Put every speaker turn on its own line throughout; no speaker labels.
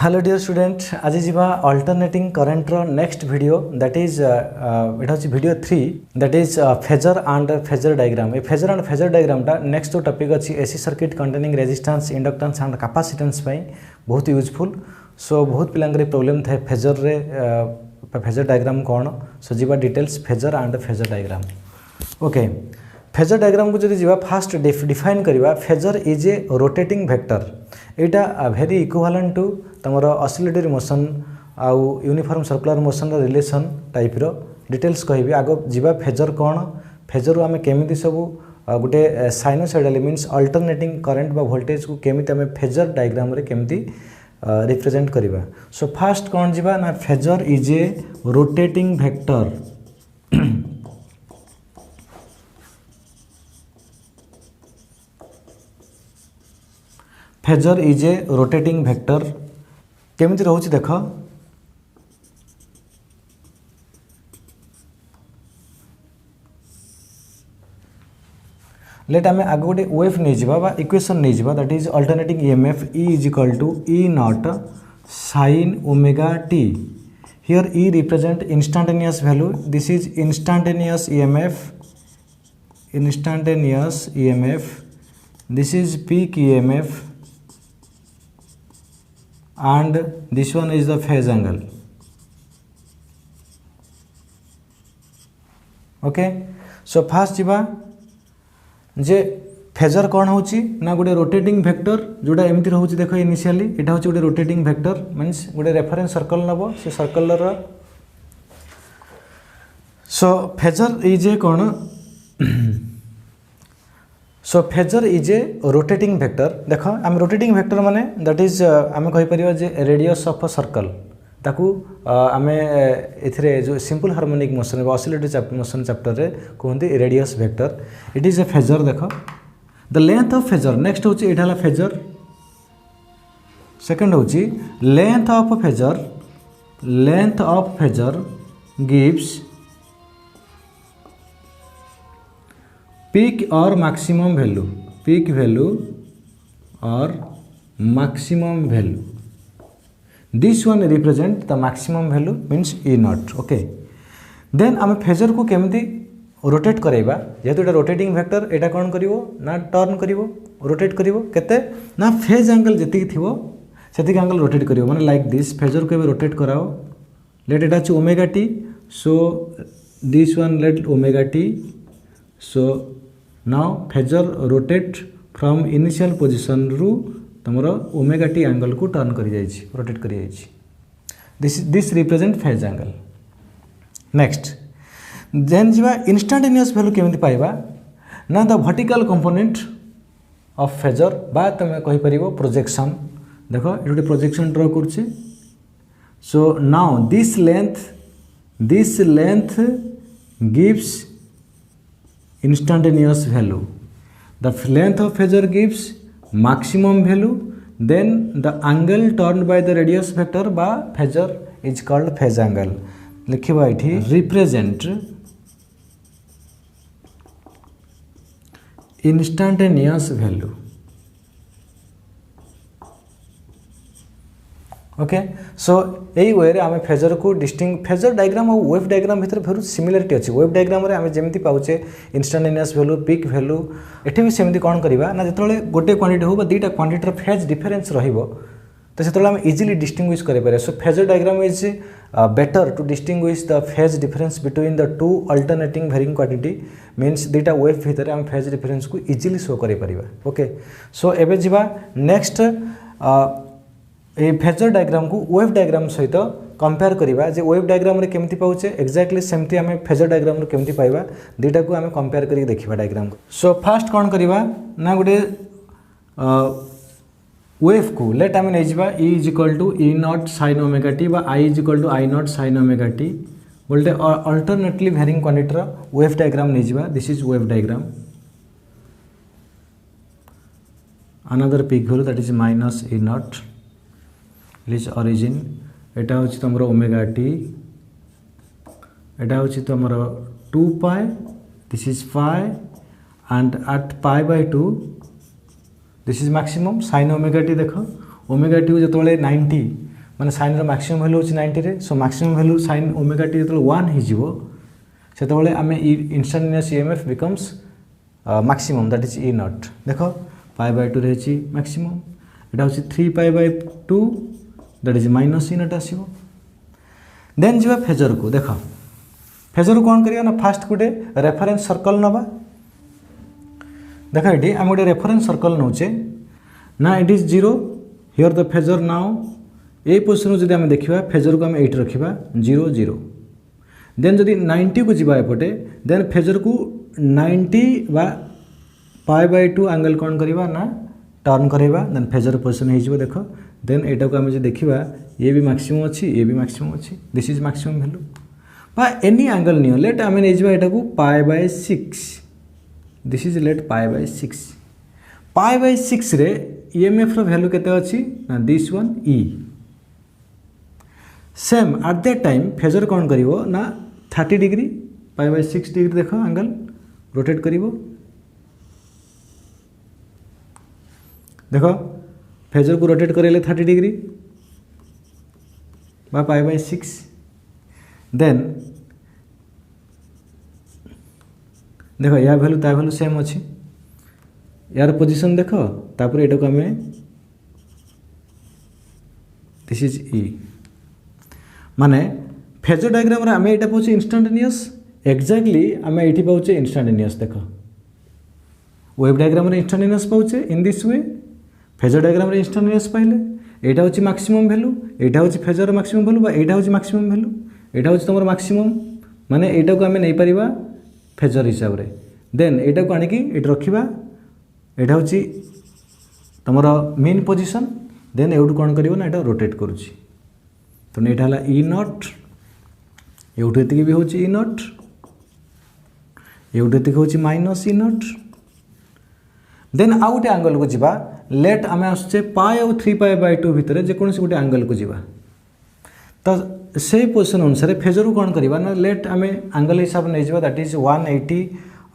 Hello dear student आज जीवा alternating current रो नेक्स्ट वीडियो दैट इज एटा होची video 3 that is phasor and phasor diagram ए फेजर एंड फेजर डायग्राम टा नेक्स्ट टॉपिक अछि AC circuit containing resistance inductance and capacitance पई बहुत यूजफुल सो बहुत पिलांगरे प्रॉब्लम थाए फेजर रे फेजर डायग्राम कोन सो जीवा details phasor and phasor diagram okay phasor diagram को जदि जीवा फास्ट डिफाइन करिवा phasor is a rotating vector एटा वेरी इक्विवेलेंट टू तमरो ऑसिलेटरी मोशन आउ यूनिफॉर्म सर्कुलर मोशन रो रिलेशन टाइप रो डिटेल्स कहबी आगो जीवा फेजर कोन फेजर आमे केमिति सब गुटे साइनोसॉइडल मींस अल्टरनेटिंग करंट बा वोल्टेज को केमिति आमे फेजर डायग्राम रे केमिति रिप्रेजेंट करिवा सो फास्ट कोन जीवा ना phasor is a rotating vector phasor is a rotating vector केमिति रहउछि देख लेट आमे आगो गोटे वेव नै जिबा बा इक्वेशन नै जिबा that is alternating EMF E = E not sin omega t here E represent instantaneous value this is instantaneous EMF this is peak EMF and this one is the phase angle okay so first jiba J phasor कौन होची ना गोटे rotating vector जोड़ा एमती रहउची देखो initially एटा होची गोटे रोटेटिंग वेक्टर मींस गोटे रेफरेंस सर्कल नबो से सर्कल रो सो फेजर इज ए कौन so phasor is a rotating vector देखो आम रोटेटिंग वेक्टर माने दैट इज आम कहि परिबा जे रेडियस ऑफ अ सर्कल ताकू आमे एथिरे जो simple harmonic motion oscillatory motion chapter रे कहंती radius vector it is a phasor देखो the length of phasor next होची एठाला फेजर सेकंड होची length of phasor gives peak or maximum value peak value or maximum value this one represent the maximum value means E naught okay then आम phasor को केमती rotate कराइबा जेहेतु एटा rotating vector एटा कोन करिवो ना turn करिवो rotate करिवो केते ना phase angle जति थिवो सेति angle rotate करिवो माने लाइक दिस फेजर को रोटेट कराओ लेट एटा छु omega t so this one let omega t so now phasor rotate from initial position ru तमरो ओमेगा टी एंगल को टर्न करि जाई छी रोटेट करि जाई छी this represent phase angle next then जिवा इंस्टेंटेनियस वैल्यू केमिति पाइबा ना the vertical component of phasor बा तमे कहि परिबो प्रोजेक्शन देखो एटुटे प्रोजेक्शन ड्रा करछि so now this length gives instantaneous value the length of phasor gives maximum value then the angle turned by the radius vector by phasor is called phase angle लिखिबा इठी represent instantaneous value okay so यही वे आम phasor को distinct phasor diagram और wave diagram भितर बहुत similarity अच्छी wave diagram रे आम जमी पाचे इंस्टांटेनियस वैल्यू पिक वैल्यू एठी भी सेमती कौन करवा ना जो गोटे क्वांटिटी हो दुईटा क्वांटिटी फेज डिफरेन्स रहिबो तो से आम इजिली डिस्टिंग्विश करें so phasor diagram is better to distinguish the phase difference between the two alternating varying quantity means दुईटा वेव भितर आम फेज डिफरेन्स को इजिली शो करें ओके सो एबे जिबा नेक्स्ट ए फेजर डायग्राम को वेव डायग्राम सहित कंपेयर करिबा जे वेव डायग्राम रे केमती पाउचे एक्जेक्टली सेमती हमें फेजर डायग्राम रे केमती पाइबा दुईटा को हमें कंपेयर करी देखिबा डायग्राम को सो फास्ट कोन करिबा ना गोटे वेव को लेट हमें नै जिबा E = E not sin omega t बा I = I not sin omega t बोलते अल्टरनेटली वेरिंग क्वांटिटी रो वेव डायग्राम नै जिबा this is wave diagram another peak value that is -E not is origin एटा होची तमरो ओमेगा टी एटा होची तमरो 2 pi this is pi and at पाई/2 this is maximum sin omega T देखो ओमेगा टी जो 90 माने साइन रो मैक्सिमम वैल्यू होची 90 रे so maximum value sine omega T जतले 1 हे जिवो सेतबेले आमे instantaneous EMF becomes maximum that is E not देखो पाई बाय 2 रहची मैक्सिमम एटा होची 3 pi by 2 that is minus E not आसीबो देन जिवा फेजर को देखो फेजर कोन करिया ना फास्ट गुटे रेफरेंस सर्कल नबा देखो एटी हम गुटे रेफरेंस सर्कल नउचे ना it is 0 here the phasor now A position जदि आम देखा फेजर को आम ये रखा 0 0 देन जदि 90 को जीवा एपटे देन फेजर को 90 बा पाई बाय 2 एंगल कौन करवा ना टर्न करवा देन फेजर पोजिशन हो देख देन यहाँ को आम जो देखा ये भी मैक्सिमम अच्छी ये भी मैक्सिमम अच्छी दिस इज मैक्सिमम वैल्यू बा एनी एंगल नियो लेट आम नहीं यहाँ को pi by 6 this is let pi by 6 pi by 6 रे ईएमएफ रो वैल्यू केते अछि ना this one E same at that time phasor कौन करिवो ना 30 डिग्री पाई बाय 6 डिग्री देखो एंगल रोटेट करिवो देखो फेजर को रोटेट करेले 30 डिग्री बा पाई बाय 6 देन देखो या वैल्यू ता वैल्यू सेम अच्छी यार पोजीशन देखो तापर एटा को हमें दिस इज ई माने फेजर डायग्राम रे आमे एटा पाउचे इंस्टेंटेनियस एक्जेक्टली आमे एठी पाउचे इंस्टेंटेनियस देखो वेव डायग्राम रे इंस्टेंटेनियस पाउचे in this way phasor diagram रे इंस्टेंटेनियस पाइले एटा होची मैक्सिमम वैल्यू एटा होची फेजर मैक्सिमम वैल्यू बा एटा होची मैक्सिमम वैल्यू एटा होची तमर मैक्सिमम माने एटा को आमे नै परिबा फेजर हिसाब रे देन एटा को आनी की एट रखिबा एटा होची तमर मेन पोजीशन देन एउड कोन करिवो ना एटा रोटेट करूची तो एटा हला ई नॉट एउड एतिकी भी होची ई नॉट एउड एतिकी होची माइनस ई नॉट देन आउट एंगल को जिबा लेट आमे आछे पाई और 3 पाई बाय 2 भितर जे कोनसी गुटे एंगल को जिबा तो से पोजीशन अनुसार फेजर को कोन करबा ना लेट आमे एंगल हिसाब नै जिबा दैट इज 180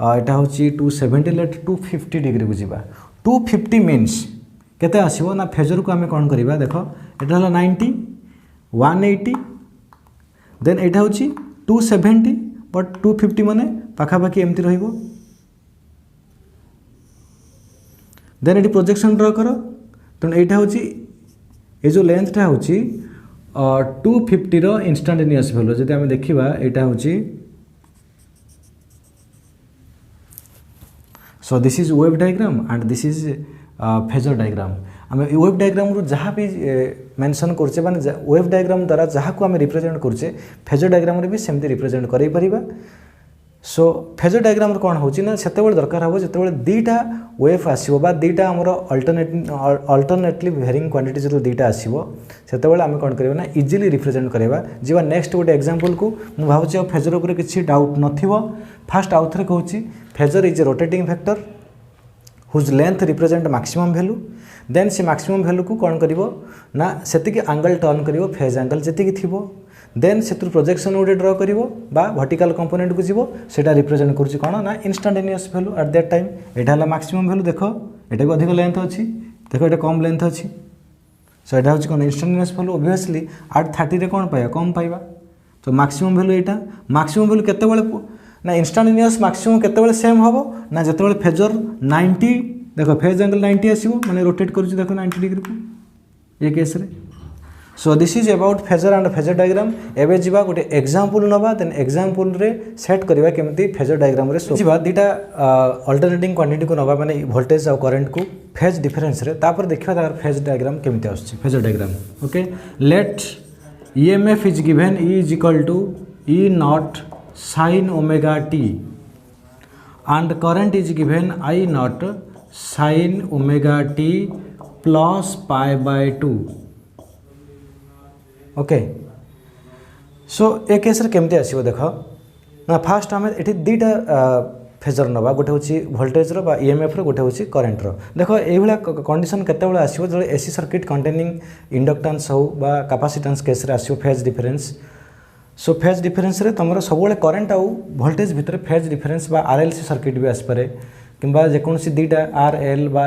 एटा होची 270 लेट 250 डिग्री को जिबा 250 मीन्स केते आसीबो ना फेजर को आमे कोन करबा देखो एटा हला 90 180 देन एटा होची 270 बट 250 माने पाखा पाखी एमती रहिबो देन एटी प्रोजेक्शन ड्रा करो तो एटा होची ए जो लेंथ टा होची 250 रो इंस्टेंटेनियस वैल्यू जदि हम देखिबा एटा होची सो this is wave diagram and this is phasor diagram आम वेव डायग्राम रू जहाँ भी मेंशन करछे माने वेव डायग्राम द्वारा जहाँ को आम रिप्रेजेंट करछे फेजर डायग्राम रे भी सेमती रिप्रेजेंट करै परिबा सो फेजर डायग्राम रे कोन होची ना सेतेबेले दरकार हबो जेतेबेले दीटा वेव आसीबो बा दीटा हमरो अल्टरनेटली वेरिंग क्वांटिटीज रो दीटा आसीबो सेतेबेले आम कोन करबा ना इजीली रिप्रेजेंट करबा जीवा नेक्स्ट गोटे एग्जांपल को मु भाबुची फेजर ऊपर किछि डाउट नथिबो फास्ट आउथरे कहूची phasor is a rotating vector whose length represent maximum value then से मैक्सिमम वैल्यू को कौन करिवो ना सेतिकी एंगल टर्न करिवो फेज एंगल जेतिकी थिबो देन सेतु प्रोजेक्शन गोटे ड्रा करिवो बा वर्टिकल कंपोनेंट को जीवो सेटा रिप्रेजेंट करूची कोन ना instantaneous value eight that time एटा हला मैक्सिमम वैल्यू देखो एटा को अधिक लेंथ अछि देखो एटा कम लेंथ अछि सो एटा होची कोन इंस्टेंटेनियस वैल्यू ऑब्वियसली एट 30 रे कोन पाया कम पाइबा तो मैक्सिमम वैल्यू एटा मैक्सिमम वैल्यू केते बेले ना इंस्टेंटेनियस मैक्सिमम केते बेले सेम हबो ना जते बेले फेजर 90 देखो फेज एंगल 90 आसीबो माने रोटेट करूची देखो 90 डिग्री को ये केस रे सो this is about phasor and phasor diagram एबे जीवा गोटे एग्जांपल नबा देन एग्जांपल रे सेट करबा केमती फेजर डायग्राम रे जीवा दीटा अल्टरनेटिंग क्वांटिटी को नबा माने वोल्टेज और करंट को फेज डिफरेंस रे तापर देखिबा तार फेज डायग्राम केमती आछी phasor diagram okay let EMF is given E is equal to E naught sin omega t and current is given I naught sin omega t plus pi by 2 okay so A case रे केमती आसीबो देखो ना fast हमें एठी दीटा phasor नबा गोटे होची voltage रो बा ईएमएफ रो गोटे होची करंट रो देखो ए भला कंडीशन केते बेला आसीबो जे एसी सर्किट कंटेनिंग इंडक्टेंस हो बा कैपेसिटेंस केस रे आसीबो phase difference so phase difference रे तमरो सबोले करंट आउ वोल्टेज भितर फेज डिफरेंस बा आरएलसी सर्किट भी आसपारे किंबा जेकोनसी दीटा आरएल बा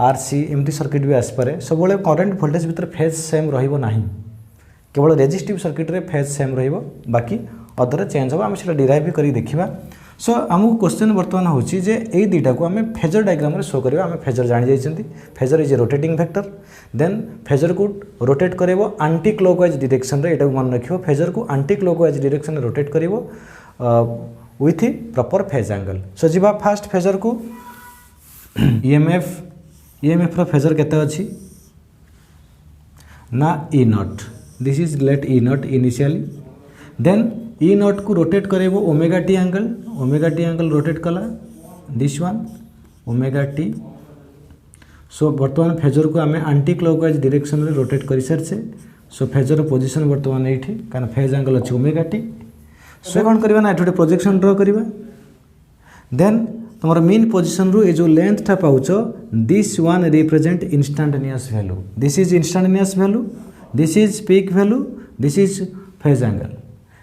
आरसी एमती सर्किट भी आसपारे सबोले करंट वोल्टेज भितर फेज सेम रहिबो नाही केवल रेजिस्टिव सर्किट रे फेज सेम रहिबो बाकी अदर चेंज होबा हम सेटा डिराइव भी करी देखिबा। सो हमको क्वेश्चन बर्तमान होची जे ए दुईटा को आम फेजर डायग्राम रे शो करबा। आम फेजर जानि जाइछंती phasor is a rotating vector then phasor को रोटेट करबो एंटी क्लॉकवाइज डायरेक्शन रे। एटा को मन रखियो फेजर को एंटी क्लॉकवाइज डायरेक्शन रे रोटेट करबो with proper phase angle. So जीवा फास्ट फेजर को ईएमएफ रो फेजर केते अछि ना E not this is let E not initially then E not को रोटेट करेबो ओमेगा टी एंगल रोटेट कला दिस वन ओमेगा टी। सो बर्तमान फेजर को आम एंटी क्लॉकवाइज डायरेक्शन रे रोटेट कर सारछे। सो फेजर पोजीशन बर्तमान एठी कारण फेज एंगल अछि ओमेगा टी। सो कौन करबा ना एठोटे प्रोजेक्शन ड्रा करबा देन तुम मेन पोजिशन रु ये जो लेंथ टा पाउच this one represent instantaneous value this is instantaneous value this is peak value this is phase angle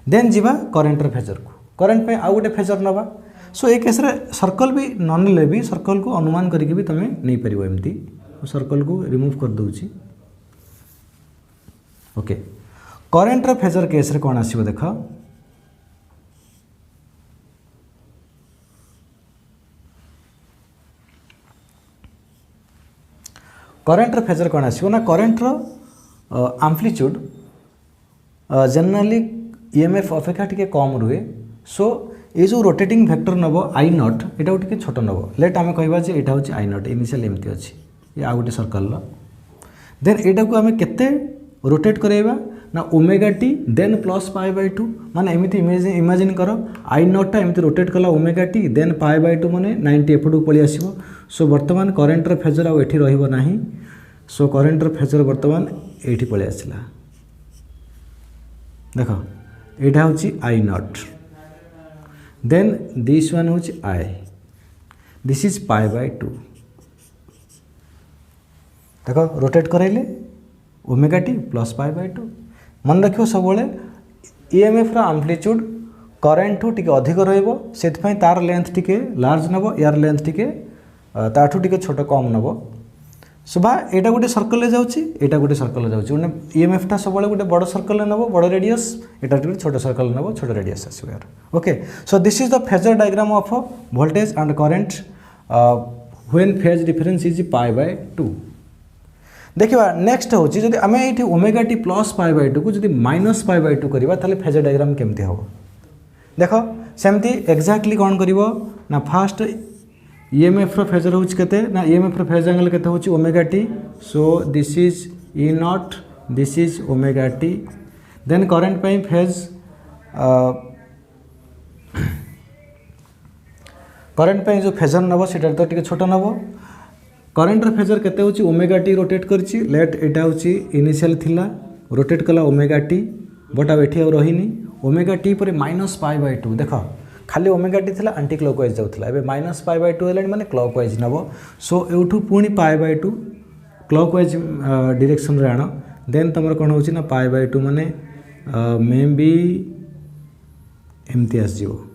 then जीवा करेंट फेजर को करेंट पे आउ गोटे फेजर नवा। सो ए केस रे सर्कल भी नन ले भी सर्कल को अनुमान करके भी तुम नहीं परिबो एमती सर्कल को रिमूव कर दूची। ओके करेंट फेजर केस रे कोन आसीबो देख करेंट फेजर कौन आसो ना करेंट आम्प्लीट्यूड जनरली ईएमएफ अपेक्षा टी कम रुहे। सो ये जो रोटेटिंग वेक्टर नब आई नॉट यहाँ टी छोट नब लेट आम कहवा यहाँ हूँ आई नॉट इनिशियल एमती अच्छी ये आउ गोटे सर्कल देन यहाँ को आम केते रोटेट कराइबा ना omega T then plus pi by 2 माने एमती इमेजिन कर आई नॉट टा एमती रोटेट कला omega T then pi by 2 माने 90 एपटू पळि आसीबो। सो वर्तमान करेंट फेजर आ एठी रहिबो नाही। सो करेंट फेजर वर्तमान एठी पळि आसिला देखो एटा होची I not then this one होची I this is pi by 2 देखो रोटेट कराइले omega T plus pi by 2 मन रखियो सब ईएमएफ रा एम्प्लीट्यूड करेंट टी अधिक रहिबो सेतपय तार लेंथ टी लार्ज नबो यार लेंथ टी ताठू टी छोट कम नबो। सुबा एटा गोटे सर्कल ले जाउची एटा गोटे सर्कल ले जाउची माने ईएमएफ टा सब गोटे बड़ सर्कल नबो बड़ रेडियस एटा टी छोट सर्कल नबो छोट रेडियस आसीबो यार। Okay so this is the phasor diagram of voltage and current when phase difference is pi by 2। देखिए नेक्स्ट हूँ जब आम ये omega T plus pi by 2 को जब माइनस पाई बाय 2 करवा ताले फेजर डायग्राम केमती हम देख सेमती एक्जाक्टली कौन कर ना फास्ट ईएमएफ रो फेजर हूँ केते ना ईएमएफ रो फेज एंगल केते हूँ omega T. So this is E not this is omega T then current पे फेज करेंट पे जो फेजर नब से तो टी छोट नब करेंट फेजर केते होची ओमेगा टी रोटेट करची लेट एटा होची इनिशियल थिला रोटेट कला ओमेगा टी बट अब एठी रहीनी ओमेगा टी पर माइनस पाई बाय 2 देख खाली ओमेगा टी थिला एंटी क्लॉकवाइज जाउथला एबे माइनस पाई बाय 2 हेलानी माने क्लॉकवाइज नबो। सो एठू पुणी पाई बाय 2 क्लॉकवाइज डायरेक्शन रे आनो देन तमर कोन होची ना पाई बाय 2 माने मे बी एमती आस जिवो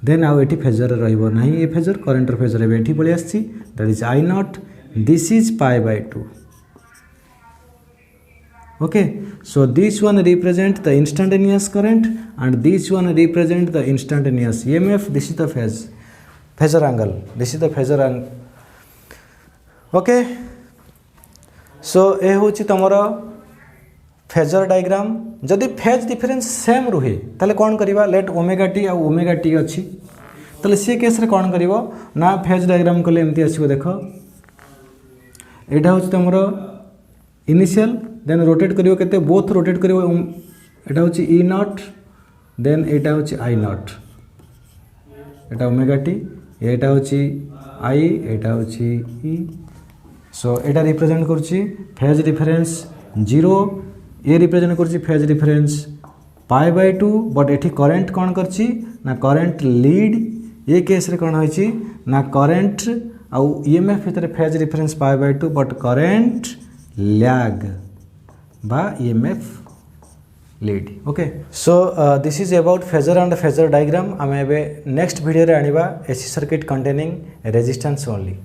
देन आउ एठी फेजर रहिबो नाही ए फेजर करेंट फेजर एबे एठी पळि आछि that is I not this is pi by 2। Okay so this one represent the instantaneous current and this one represent the instantaneous EMF this is the phasor angle this is the phasor angle. Okay so ए होछि तमरो phasor diagram जदि phase difference same रुहे ताले कौन करिबा let omega T आ omega T अच्छी ताले से केस रे कौन करिवो ना फेज डायग्राम कले एमती आसीबो देखो एटा होछि तमरो इनिशियल देन रोटेट करिवो केते बोथ रोटेट करिवो एटा होछि ई नॉट देन एटा होछि आई नॉट एटा ओमेगा टी एटा होछि आई एटा होछि ई। सो एटा रिप्रेजेंट करछि फेज डिफरेंस 0 ये रिप्रेजेंट करछि phase difference pi by 2 but एठी करेंट कौन करछि ना करेंट लीड ये केस रे कौन होइछि ना करेंट आउ ईएमएफ भितर phase difference pi by 2 but current lag बा EMF lead. Okay so this is about phasor and phasor diagram आम एबे नेक्स्ट वीडियो रे आनिबा AC circuit containing resistance only.